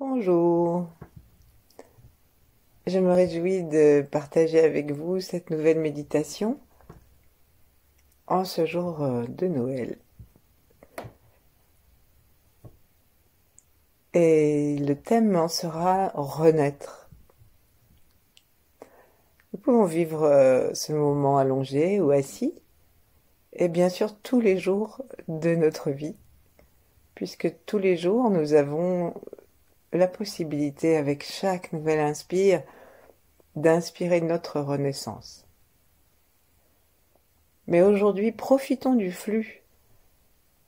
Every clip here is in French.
Bonjour, je me réjouis de partager avec vous cette nouvelle méditation en ce jour de Noël. Et le thème en sera renaître. Nous pouvons vivre ce moment allongé ou assis, et bien sûr tous les jours de notre vie, puisque tous les jours nous avons la possibilité, avec chaque nouvelle inspire, d'inspirer notre renaissance. Mais aujourd'hui, profitons du flux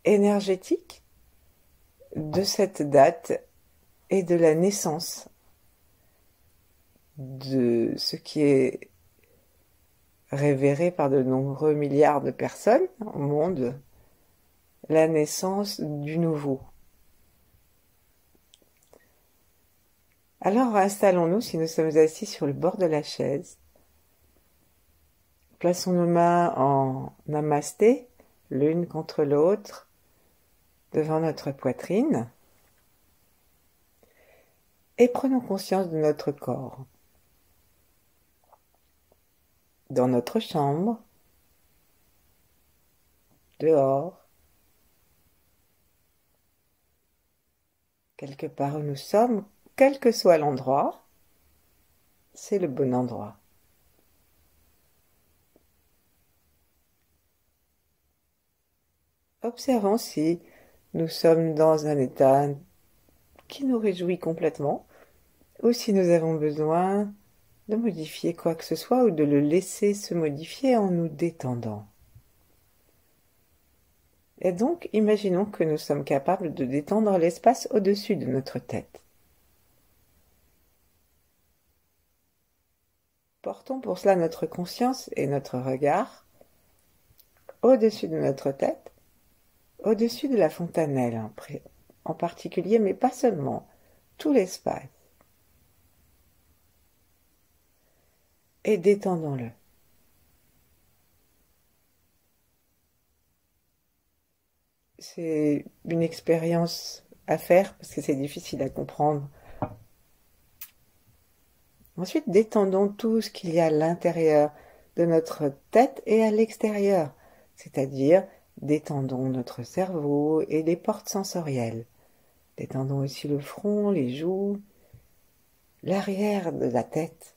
énergétique de cette date et de la naissance de ce qui est révéré par de nombreux milliards de personnes au monde, la naissance du nouveau. Alors installons-nous si nous sommes assis sur le bord de la chaise. Plaçons nos mains en namasté, l'une contre l'autre, devant notre poitrine, et prenons conscience de notre corps. Dans notre chambre, dehors, quelque part où nous sommes, quel que soit l'endroit, c'est le bon endroit. Observons si nous sommes dans un état qui nous réjouit complètement, ou si nous avons besoin de modifier quoi que ce soit ou de le laisser se modifier en nous détendant. Et donc, imaginons que nous sommes capables de détendre l'espace au-dessus de notre tête. Portons pour cela notre conscience et notre regard au-dessus de notre tête, au-dessus de la fontanelle en particulier, mais pas seulement, tout l'espace. Et détendons-le. C'est une expérience à faire parce que c'est difficile à comprendre. Ensuite, détendons tout ce qu'il y a à l'intérieur de notre tête et à l'extérieur, c'est-à-dire détendons notre cerveau et les portes sensorielles. Détendons aussi le front, les joues, l'arrière de la tête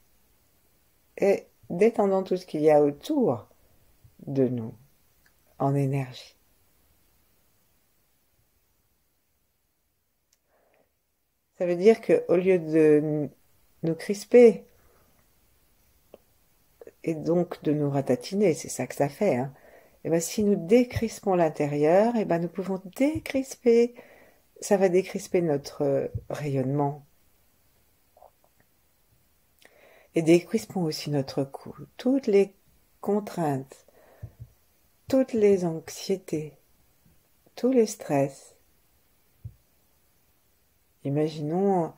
et détendons tout ce qu'il y a autour de nous en énergie. Ça veut dire qu'au lieu de nous crisper et donc de nous ratatiner, c'est ça que ça fait, hein, et ben si nous décrispons l'intérieur, et ben nous pouvons décrisper, ça va décrisper notre rayonnement. Et décrispons aussi notre cou, toutes les contraintes, toutes les anxiétés, tous les stress. Imaginons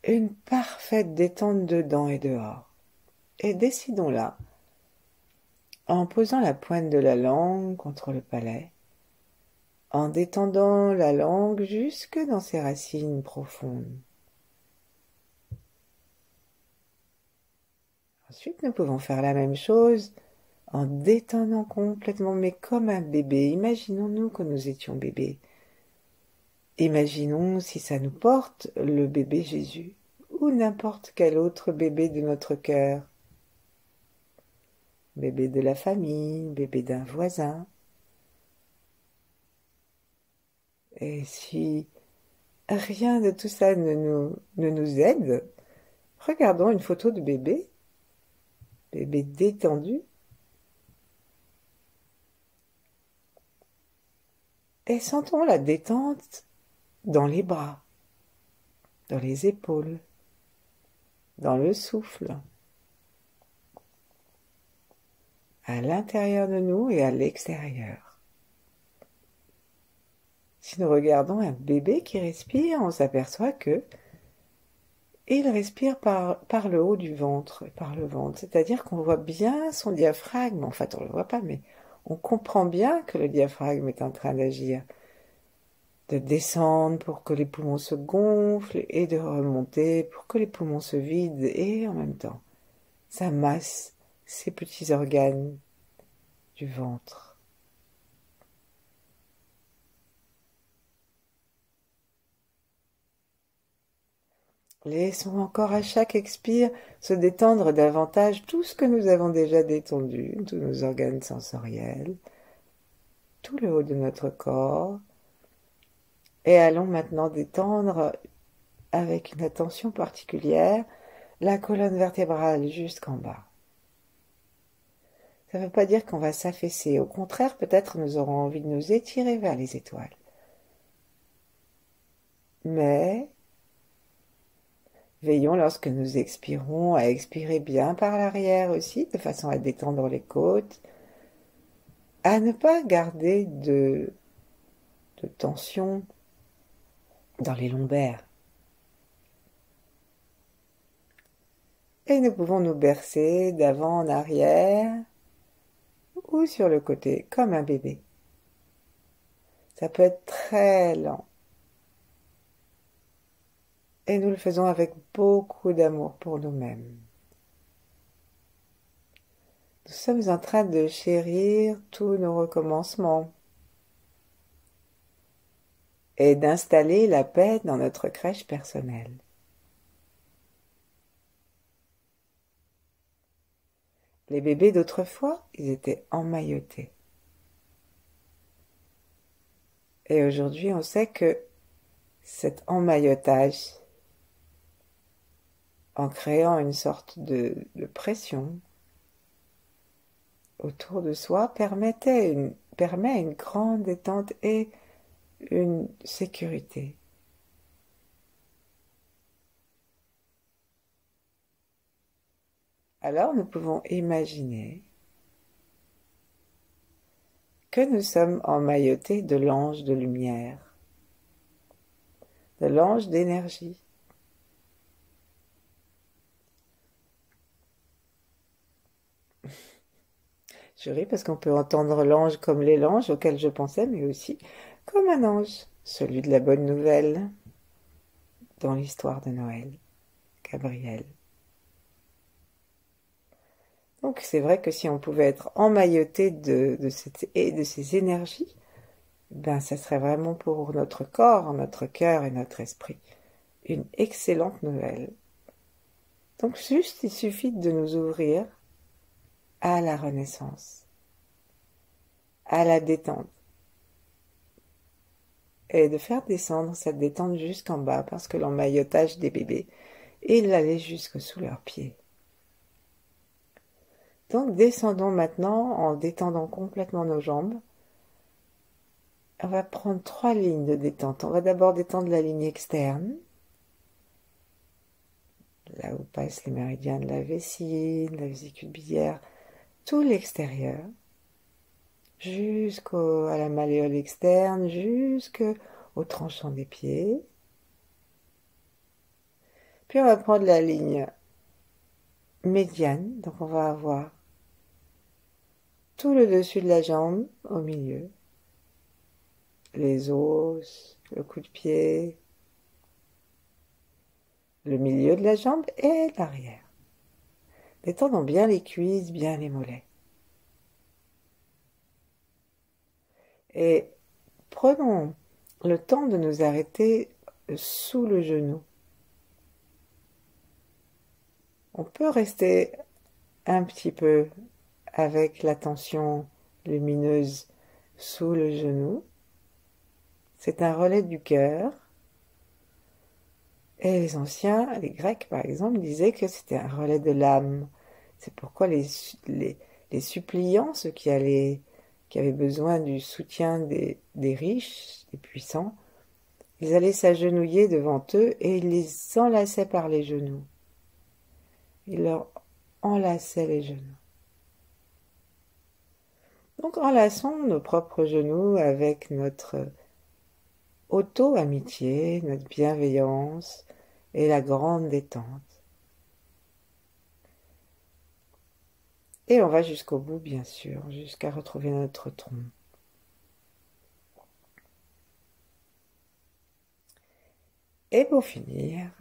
une parfaite détente dedans et dehors. Et décidons-la en posant la pointe de la langue contre le palais, en détendant la langue jusque dans ses racines profondes. Ensuite, nous pouvons faire la même chose en détendant complètement, mais comme un bébé. Imaginons-nous que nous étions bébés. Imaginons si ça nous porte le bébé Jésus ou n'importe quel autre bébé de notre cœur. Bébé de la famille, bébé d'un voisin. Et si rien de tout ça ne nous aide, regardons une photo de bébé, bébé détendu, et sentons la détente dans les bras, dans les épaules, dans le souffle, à l'intérieur de nous et à l'extérieur. Si nous regardons un bébé qui respire, on s'aperçoit que il respire par le haut du ventre, par le ventre. C'est-à-dire qu'on voit bien son diaphragme. En fait, on ne le voit pas, mais on comprend bien que le diaphragme est en train d'agir. de descendre pour que les poumons se gonflent et de remonter pour que les poumons se vident et en même temps, ça masse ces petits organes du ventre. Laissons encore à chaque expire se détendre davantage tout ce que nous avons déjà détendu, tous nos organes sensoriels, tout le haut de notre corps. Et allons maintenant détendre avec une attention particulière la colonne vertébrale jusqu'en bas. Ça ne veut pas dire qu'on va s'affaisser. Au contraire, peut-être nous aurons envie de nous étirer vers les étoiles. Mais veillons lorsque nous expirons à expirer bien par l'arrière aussi, de façon à détendre les côtes, à ne pas garder de tension dans les lombaires. Et nous pouvons nous bercer d'avant en arrière ou sur le côté, comme un bébé. Ça peut être très lent. Et nous le faisons avec beaucoup d'amour pour nous-mêmes. Nous sommes en train de chérir tous nos recommencements et d'installer la paix dans notre crèche personnelle. Les bébés d'autrefois, ils étaient emmaillotés. Et aujourd'hui, on sait que cet emmaillotage, en créant une sorte de pression autour de soi, permet une grande détente et une sécurité. Alors nous pouvons imaginer que nous sommes emmaillotés de l'ange de lumière, de l'ange d'énergie. Je ris parce qu'on peut entendre l'ange comme les anges auxquels je pensais, mais aussi comme un ange, celui de la bonne nouvelle dans l'histoire de Noël, Gabriel. Donc c'est vrai que si on pouvait être emmailloté de ces énergies, ben ça serait vraiment pour notre corps, notre cœur et notre esprit une excellente nouvelle. Donc juste il suffit de nous ouvrir à la renaissance, à la détente, et de faire descendre cette détente jusqu'en bas, parce que l'emmaillotage des bébés, il allait jusque sous leurs pieds. Donc descendons maintenant en détendant complètement nos jambes. On va prendre 3 lignes de détente. On va d'abord détendre la ligne externe, là où passent les méridiens de la vessie, de la vésicule biliaire, tout l'extérieur, jusqu'à la malléole externe, jusqu'au tranchant des pieds. Puis on va prendre la ligne médiane, donc on va avoir tout le dessus de la jambe au milieu, les os, le coup de pied, le milieu de la jambe et l'arrière. Détendons bien les cuisses, bien les mollets. Et prenons le temps de nous arrêter sous le genou. On peut rester un petit peu avec la tension lumineuse sous le genou. C'est un relais du cœur. Et les anciens, les Grecs par exemple, disaient que c'était un relais de l'âme. C'est pourquoi les suppliants, ceux qui avaient besoin du soutien des riches, des puissants, ils allaient s'agenouiller devant eux et ils les enlaçaient par les genoux. Ils leur enlaçaient les genoux. Donc enlaçons nos propres genoux avec notre auto-amitié, notre bienveillance et la grande détente. Et on va jusqu'au bout, bien sûr, jusqu'à retrouver notre tronc. Et pour finir,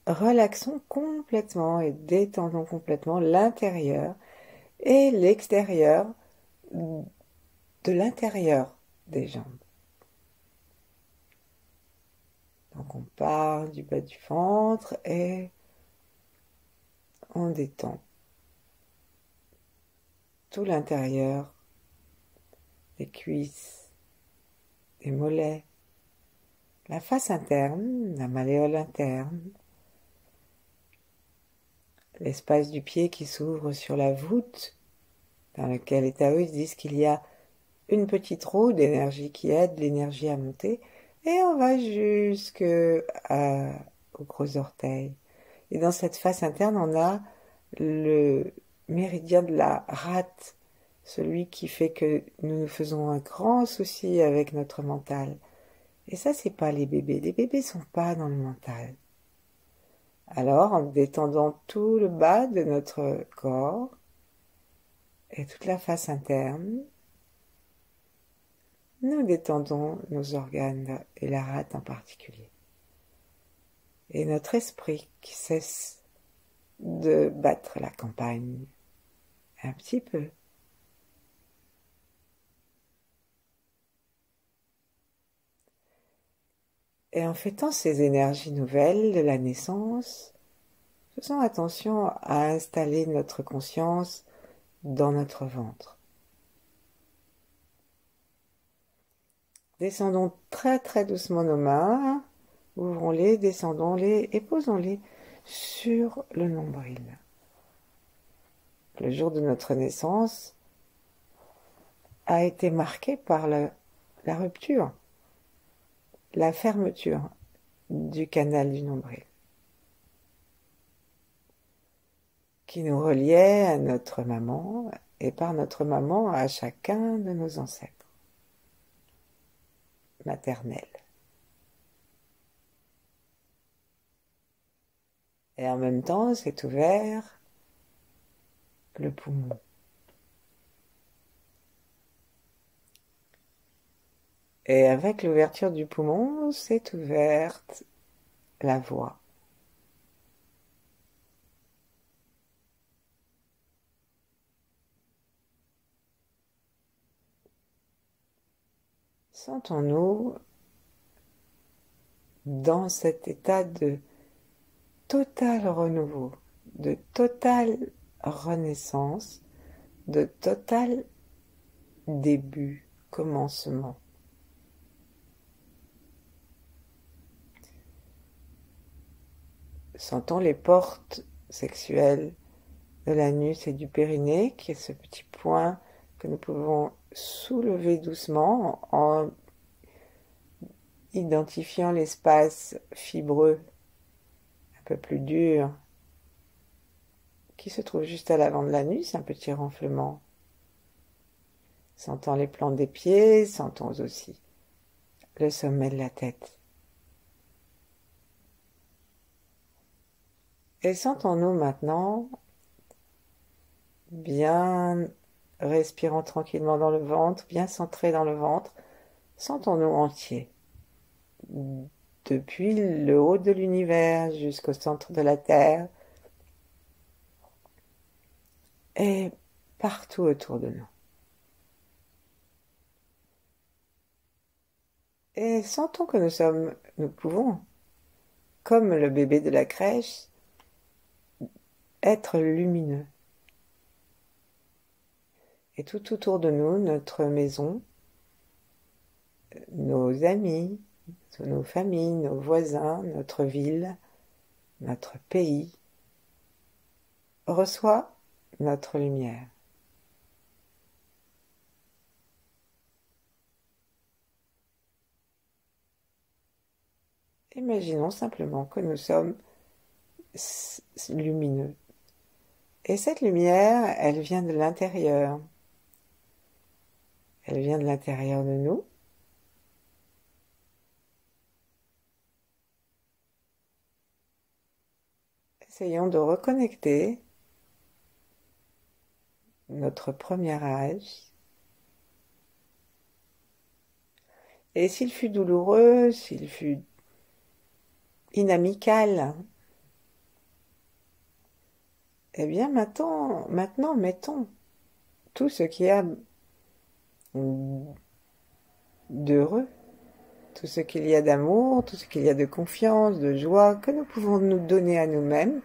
relaxons complètement et détendons complètement l'intérieur et l'extérieur de l'intérieur des jambes. Donc on part du bas du ventre et on détend tout l'intérieur, les cuisses, les mollets, la face interne, la malléole interne, l'espace du pied qui s'ouvre sur la voûte, dans lequel les taoïstes disent qu'il y a une petite roue d'énergie qui aide l'énergie à monter, et on va aux gros orteils. Et dans cette face interne, on a le méridien de la rate, celui qui fait que nous nous faisons un grand souci avec notre mental. Et ça, c'est pas les bébés. Les bébés sont pas dans le mental. Alors, en détendant tout le bas de notre corps et toute la face interne, nous détendons nos organes et la rate en particulier. Et notre esprit qui cesse de battre la campagne un petit peu. Et en fêtant ces énergies nouvelles de la naissance, faisons attention à installer notre conscience dans notre ventre. Descendons très très doucement nos mains, ouvrons-les, descendons-les et posons-les sur le nombril. Le jour de notre naissance a été marqué par la rupture, la fermeture du canal du nombril, qui nous reliait à notre maman et par notre maman à chacun de nos ancêtres maternels. Et en même temps, s'est ouvert le poumon. Et avec l'ouverture du poumon, s'est ouverte la voix. Sentons-nous dans cet état de total renouveau, de totale renaissance, de total début, commencement. Sentons les portes sexuelles de l'anus et du périnée, qui est ce petit point que nous pouvons soulever doucement en identifiant l'espace fibreux, un peu plus dur, qui se trouve juste à l'avant de l'anus, un petit renflement. Sentons les plantes des pieds, sentons aussi le sommet de la tête. Et sentons-nous maintenant bien respirant tranquillement dans le ventre, bien centré dans le ventre. Sentons-nous entiers, depuis le haut de l'univers jusqu'au centre de la Terre et partout autour de nous. Et sentons que nous pouvons, comme le bébé de la crèche, être lumineux. Et tout autour de nous, notre maison, nos amis, nos familles, nos voisins, notre ville, notre pays, reçoit notre lumière. Imaginons simplement que nous sommes lumineux. Et cette lumière, elle vient de l'intérieur. Elle vient de l'intérieur de nous. Essayons de reconnecter notre premier âge. Et s'il fut douloureux, s'il fut inamicale. Eh bien, maintenant, mettons tout ce qu'il y a d'heureux, tout ce qu'il y a d'amour, tout ce qu'il y a de confiance, de joie que nous pouvons nous donner à nous-mêmes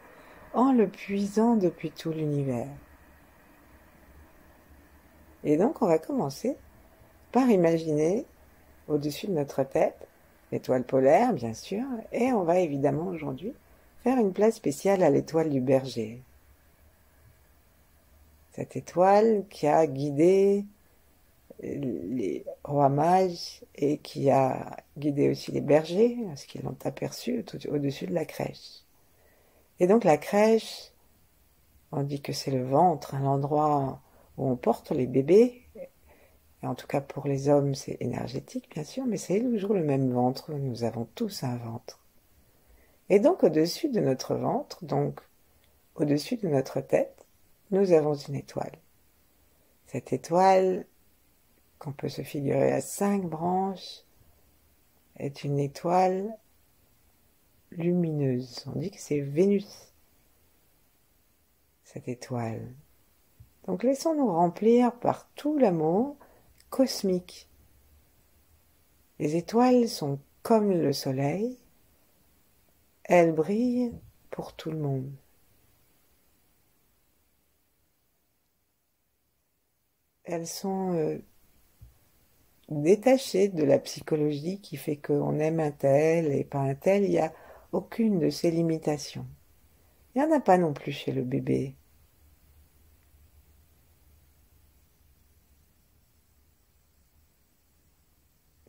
en le puisant depuis tout l'univers. Et donc, on va commencer par imaginer au-dessus de notre tête l'étoile polaire, bien sûr, et on va évidemment aujourd'hui faire une place spéciale à l'étoile du Berger. Cette étoile qui a guidé les rois mages et qui a guidé aussi les bergers, parce qu'ils l'ont aperçu au-dessus de la crèche. Et donc la crèche, on dit que c'est le ventre, l'endroit où on porte les bébés, et en tout cas pour les hommes c'est énergétique bien sûr, mais c'est toujours le même ventre, nous avons tous un ventre. Et donc au-dessus de notre ventre, donc au-dessus de notre tête, nous avons une étoile. Cette étoile, qu'on peut se figurer à 5 branches, est une étoile lumineuse. On dit que c'est Vénus, cette étoile. Donc laissons-nous remplir par tout l'amour cosmique. Les étoiles sont comme le soleil, elles brillent pour tout le monde. Elles sont détachées de la psychologie qui fait qu'on aime un tel et pas un tel. Il n'y a aucune de ces limitations. Il n'y en a pas non plus chez le bébé.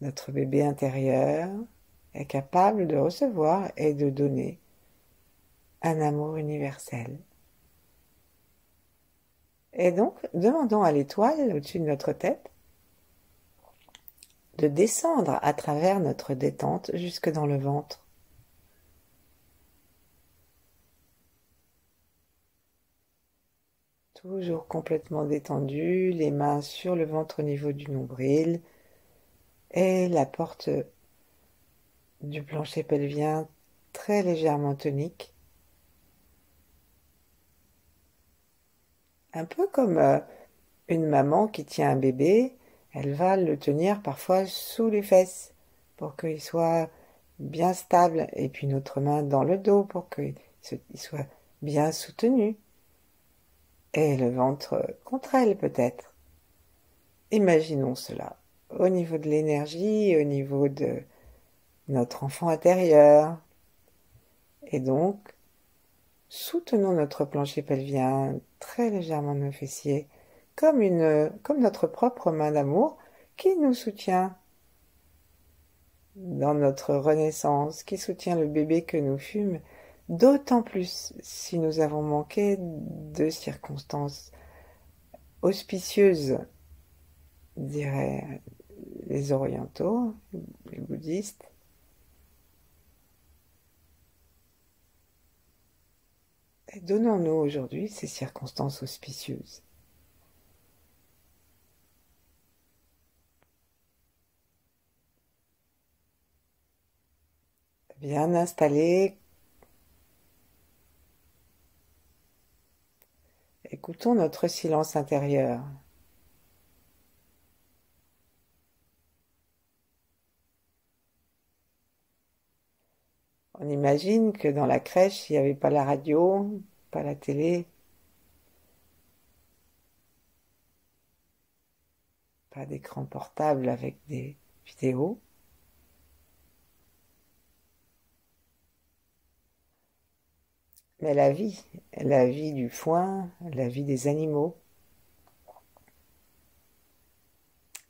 Notre bébé intérieur est capable de recevoir et de donner un amour universel. Et donc, demandons à l'étoile au-dessus de notre tête de descendre à travers notre détente jusque dans le ventre. Toujours complètement détendu, les mains sur le ventre au niveau du nombril et la porte du plancher pelvien très légèrement tonique. Un peu comme une maman qui tient un bébé, elle va le tenir parfois sous les fesses pour qu'il soit bien stable, et puis une autre main dans le dos pour qu'il soit bien soutenu, et le ventre contre elle peut-être. Imaginons cela au niveau de l'énergie, au niveau de notre enfant intérieur, et donc soutenons notre plancher pelvien très légèrement nos fessiers, comme notre propre main d'amour qui nous soutient dans notre renaissance, qui soutient le bébé que nous fûmes, d'autant plus si nous avons manqué de circonstances auspicieuses, diraient les orientaux, les bouddhistes. Et donnons-nous aujourd'hui ces circonstances auspicieuses. Bien installé, écoutons notre silence intérieur. On imagine que dans la crèche, il n'y avait pas la radio, pas la télé, pas d'écran portable avec des vidéos. Mais la vie du foin, la vie des animaux,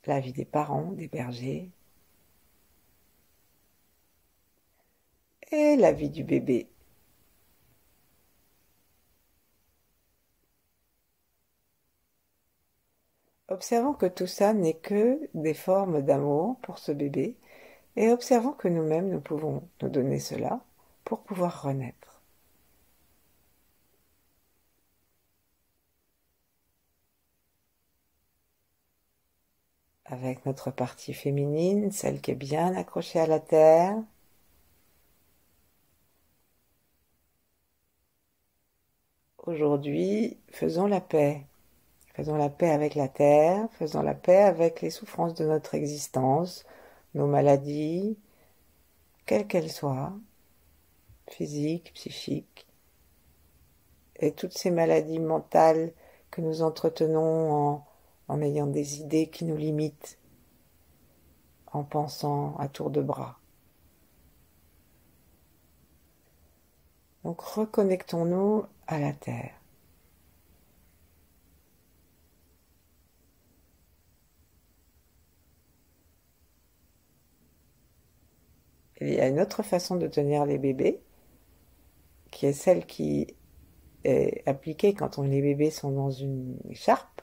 la vie des parents, des bergers, et la vie du bébé. Observons que tout ça n'est que des formes d'amour pour ce bébé, et observons que nous-mêmes nous pouvons nous donner cela pour pouvoir renaître. Avec notre partie féminine, celle qui est bien accrochée à la terre, Aujourd'hui, faisons la paix. Faisons la paix avec la terre, faisons la paix avec les souffrances de notre existence, nos maladies, quelles qu'elles soient, physiques, psychiques, et toutes ces maladies mentales que nous entretenons en ayant des idées qui nous limitent, en pensant à tour de bras. Donc reconnectons-nous à la terre. Il y a une autre façon de tenir les bébés, qui est celle qui est appliquée quand les bébés sont dans une écharpe,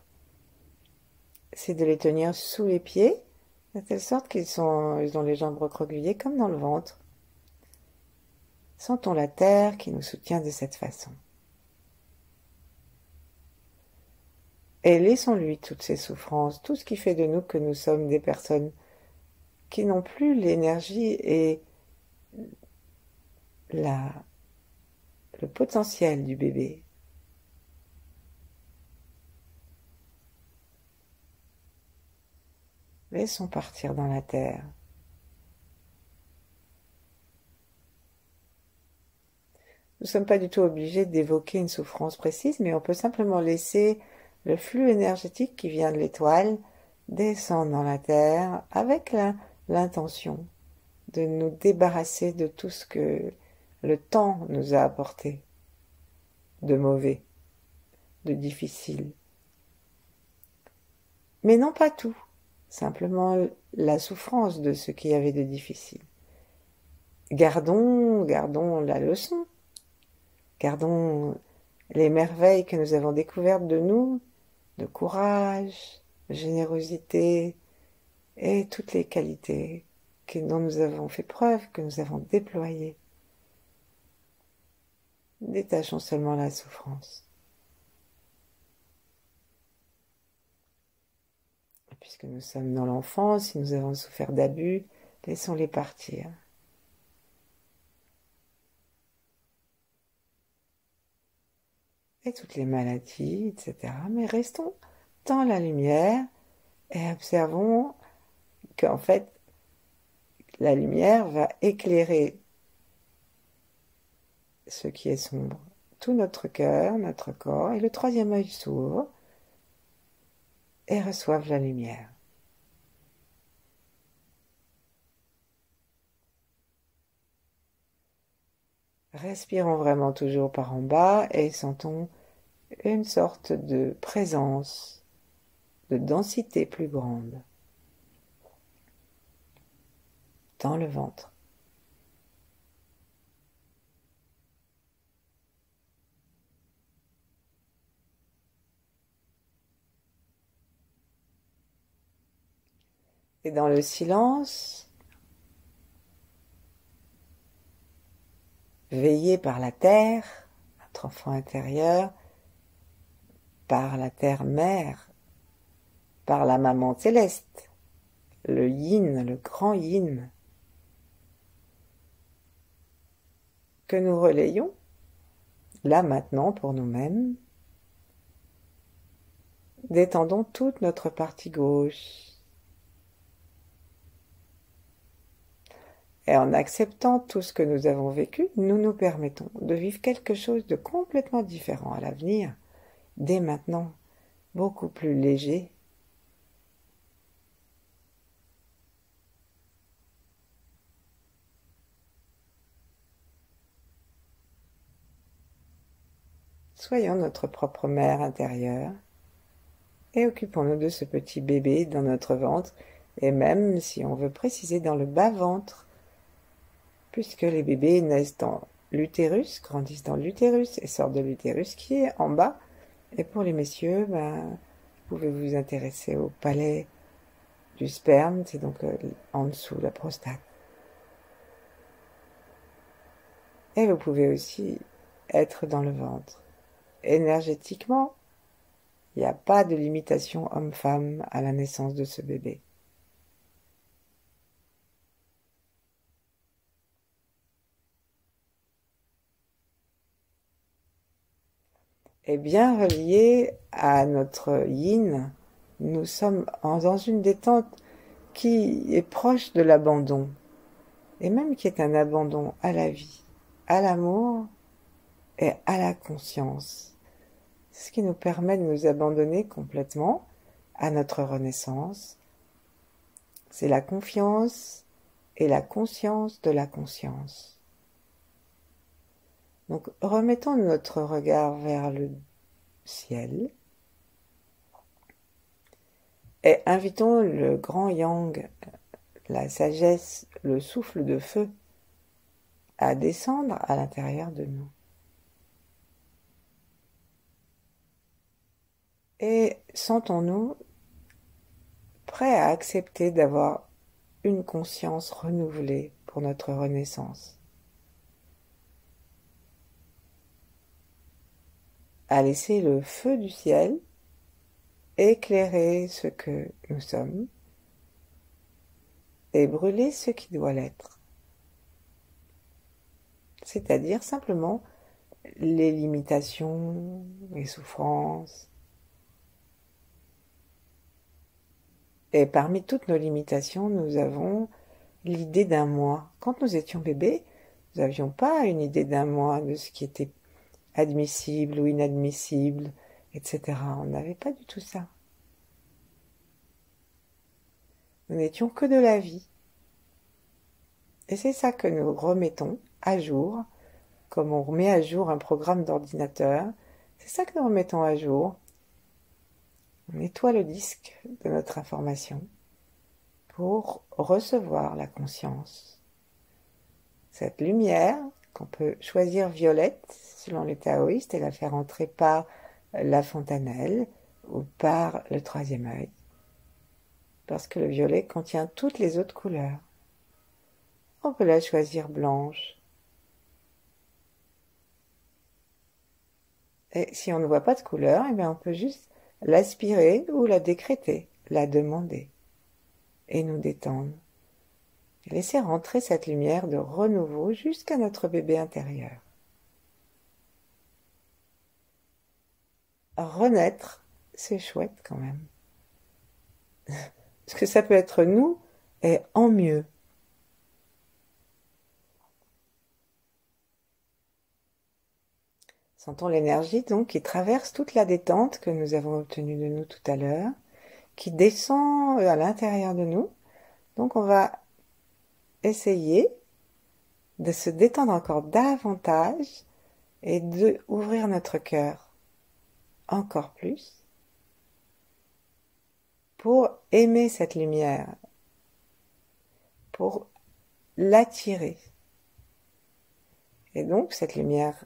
c'est de les tenir sous les pieds, de telle sorte ils ont les jambes recroquevillées comme dans le ventre. Sentons la terre qui nous soutient de cette façon. Et laissons-lui toutes ces souffrances, tout ce qui fait de nous que nous sommes des personnes qui n'ont plus l'énergie et le potentiel du bébé. Laissons partir dans la terre. Nous ne sommes pas du tout obligés d'évoquer une souffrance précise, mais on peut simplement laisser le flux énergétique qui vient de l'étoile descendre dans la terre avec l'intention de nous débarrasser de tout ce que le temps nous a apporté de mauvais, de difficile. Mais non pas tout, simplement la souffrance de ce qu'il y avait de difficile. Gardons la leçon. Gardons les merveilles que nous avons découvertes de nous, de courage, de générosité et toutes les qualités dont nous avons fait preuve, que nous avons déployées. Détachons seulement la souffrance. Puisque nous sommes dans l'enfance, si nous avons souffert d'abus, laissons-les partir. Et toutes les maladies, etc. Mais restons dans la lumière et observons qu'en fait, la lumière va éclairer ce qui est sombre. Tout notre cœur, notre corps, et le troisième œil s'ouvre et reçoivent la lumière. Respirons vraiment toujours par en bas et sentons une sorte de présence, de densité plus grande dans le ventre. Et dans le silence, veillé par la terre, notre enfant intérieur, par la terre-mère, par la maman céleste, le yin, le grand yin, que nous relayons, là maintenant pour nous-mêmes, détendons toute notre partie gauche. Et en acceptant tout ce que nous avons vécu, nous nous permettons de vivre quelque chose de complètement différent à l'avenir, dès maintenant, beaucoup plus léger. Soyons notre propre mère intérieure et occupons-nous de ce petit bébé dans notre ventre, et même, si on veut préciser, dans le bas-ventre, puisque les bébés naissent dans l'utérus, grandissent dans l'utérus et sortent de l'utérus qui est en bas. Et pour les messieurs, vous pouvez vous intéresser au palais du sperme, c'est donc en dessous la prostate. Et vous pouvez aussi être dans le ventre. Énergétiquement, il n'y a pas de limitation homme-femme à la naissance de ce bébé. est bien relié à notre yin. Nous sommes dans une détente qui est proche de l'abandon, et même qui est un abandon à la vie, à l'amour et à la conscience. Ce qui nous permet de nous abandonner complètement à notre renaissance. C'est la confiance et la conscience de la conscience. Donc remettons notre regard vers le ciel et invitons le grand yang, la sagesse, le souffle de feu, à descendre à l'intérieur de nous. Et sentons-nous prêts à accepter d'avoir une conscience renouvelée pour notre renaissance. À laisser le feu du ciel éclairer ce que nous sommes et brûler ce qui doit l'être. C'est-à-dire simplement les limitations, les souffrances. Et parmi toutes nos limitations, nous avons l'idée d'un moi. Quand nous étions bébés, nous n'avions pas une idée d'un moi, de ce qui était admissible ou inadmissible, etc. On n'avait pas du tout ça. Nous n'étions que de la vie. Et c'est ça que nous remettons à jour, comme on remet à jour un programme d'ordinateur. C'est ça que nous remettons à jour. On nettoie le disque de notre information pour recevoir la conscience. Cette lumière, qu'on peut choisir violette selon les taoïstes et la faire entrer par la fontanelle ou par le troisième œil, parce que le violet contient toutes les autres couleurs. On peut la choisir blanche. Et si on ne voit pas de couleur, eh bien on peut juste l'aspirer ou la décréter, la demander, et nous détendre. Et laisser rentrer cette lumière de renouveau jusqu'à notre bébé intérieur. Renaître, c'est chouette quand même. Parce que ça peut être nous et en mieux. Sentons l'énergie donc qui traverse toute la détente que nous avons obtenue de nous tout à l'heure, qui descend à l'intérieur de nous. Donc on va essayer de se détendre encore davantage et de ouvrir notre cœur encore plus pour aimer cette lumière, pour l'attirer. Et donc cette lumière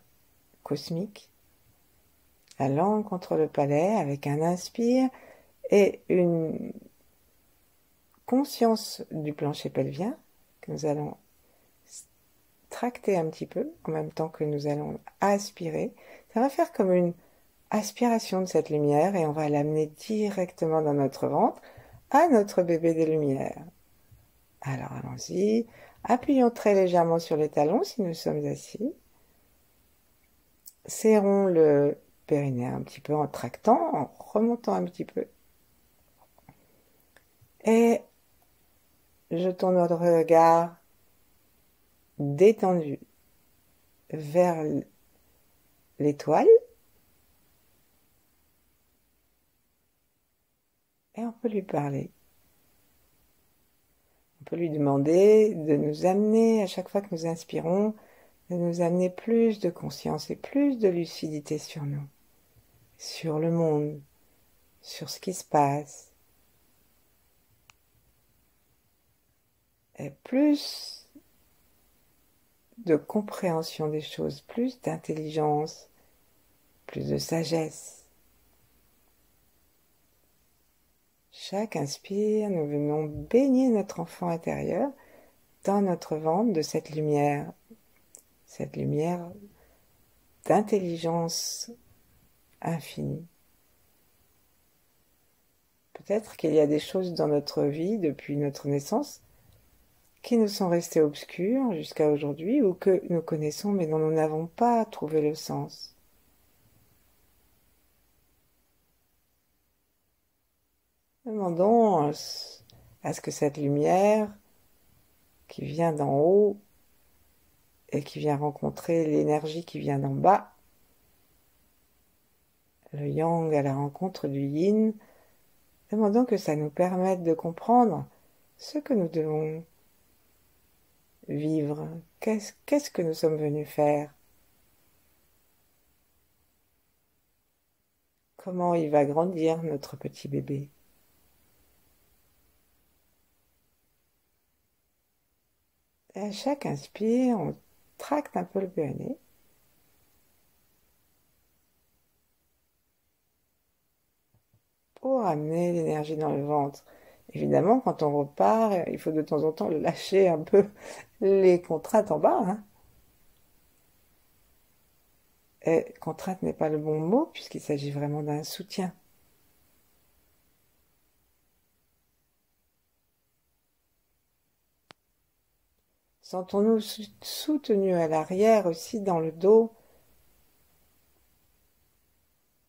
cosmique, la langue contre le palais avec un inspire et une conscience du plancher pelvien que nous allons tracter un petit peu en même temps que nous allons aspirer. Ça va faire comme une aspiration de cette lumière et on va l'amener directement dans notre ventre à notre bébé des lumières. Alors allons-y, appuyons très légèrement sur les talons si nous sommes assis. Serrons le périnée un petit peu en tractant, en remontant un petit peu. Et jetons notre regard détendu vers l'étoile. Et on peut lui parler. On peut lui demander de nous amener, à chaque fois que nous inspirons, de nous amener plus de conscience et plus de lucidité sur nous, sur le monde, sur ce qui se passe. Et plus de compréhension des choses, plus d'intelligence, plus de sagesse. Chaque inspire, nous venons baigner notre enfant intérieur dans notre ventre de cette lumière d'intelligence infinie. Peut-être qu'il y a des choses dans notre vie depuis notre naissance qui nous sont restées obscures jusqu'à aujourd'hui ou que nous connaissons mais dont nous n'avons pas trouvé le sens. Demandons à ce que cette lumière qui vient d'en haut et qui vient rencontrer l'énergie qui vient d'en bas, le yang à la rencontre du yin, demandons que ça nous permette de comprendre ce que nous devons vivre, qu'est-ce que nous sommes venus faire, comment il va grandir notre petit bébé. Et à chaque inspire, on tracte un peu le périnée. Pour amener l'énergie dans le ventre. Évidemment, quand on repart, il faut de temps en temps lâcher un peu les contraintes en bas, hein. Et contrainte n'est pas le bon mot puisqu'il s'agit vraiment d'un soutien. Sentons-nous soutenus à l'arrière aussi dans le dos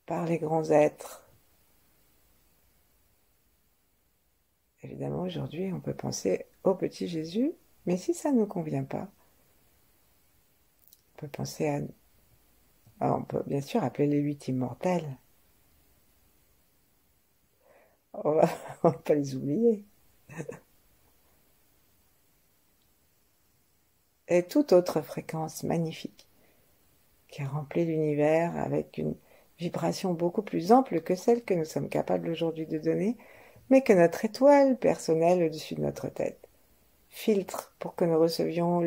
par les grands êtres. Évidemment, aujourd'hui, on peut penser au petit Jésus, mais si ça ne nous convient pas, on peut penser à... Alors, on peut bien sûr appeler les 8 immortels. On va pas les oublier. Et toute autre fréquence magnifique qui remplit l'univers avec une vibration beaucoup plus ample que celle que nous sommes capables aujourd'hui de donner, mais que notre étoile personnelle au-dessus de notre tête filtre pour que nous recevions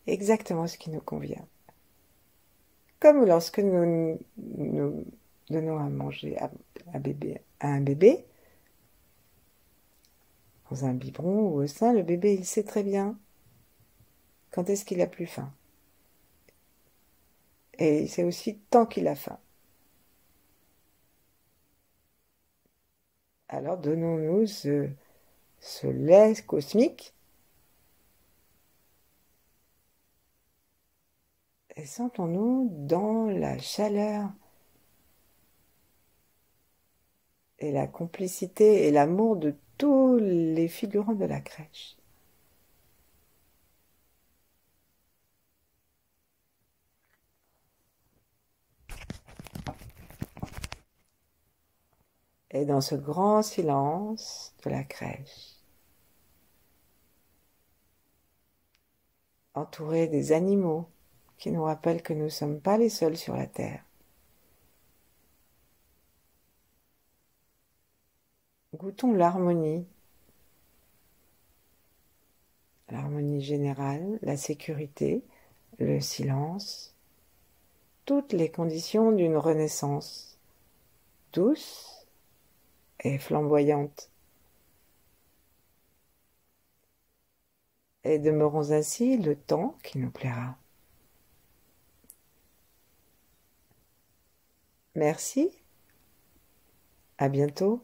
exactement ce qui nous convient. Comme lorsque nous donnons à manger à un bébé, dans un biberon ou au sein, le bébé, il sait très bien quand est-ce qu'il a plus faim. Et c'est aussi tant qu'il a faim. Alors donnons-nous ce lait cosmique et sentons-nous dans la chaleur et la complicité et l'amour de tous les figurants de la crèche. Et dans ce grand silence de la crèche, entouré des animaux qui nous rappellent que nous ne sommes pas les seuls sur la terre, goûtons l'harmonie générale, la sécurité, le silence, toutes les conditions d'une renaissance douce et flamboyante. Et demeurons ainsi le temps qui nous plaira. Merci, à bientôt.